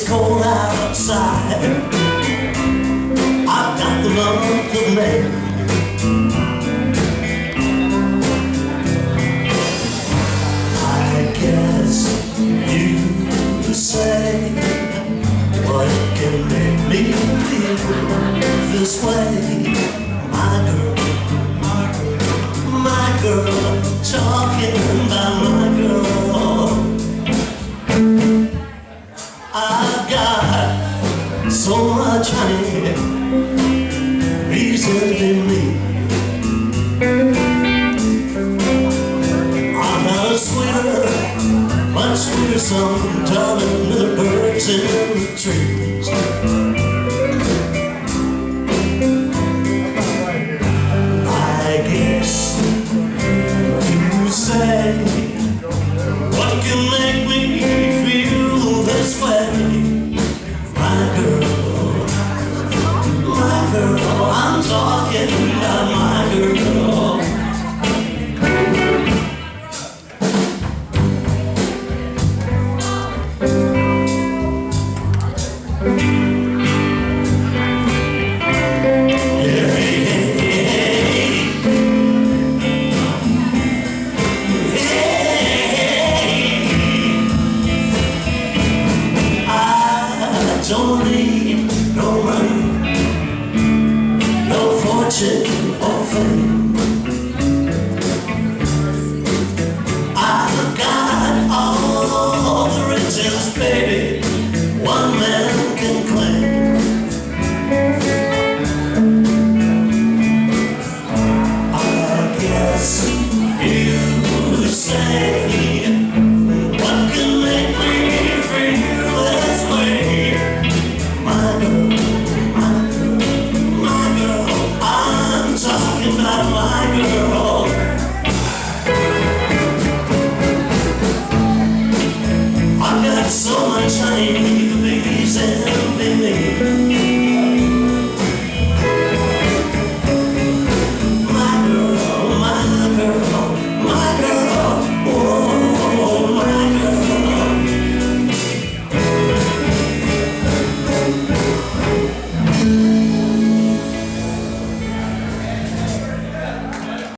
it's cold outside, I've got the month of May. I guess you say what can make me feel this way. My girl, talking about my girl. I've got so much honey, reason in me. I'm not a sweeter, much sweeter song, talking to the birds in the trees. I guess you say what can make me feel this way. My girl, I'm talking about my girl. Don't need no money, no fortune or fame. I've got all the riches, baby, one man can claim. I guess you say what can make me feel this way. My girl, I'm talking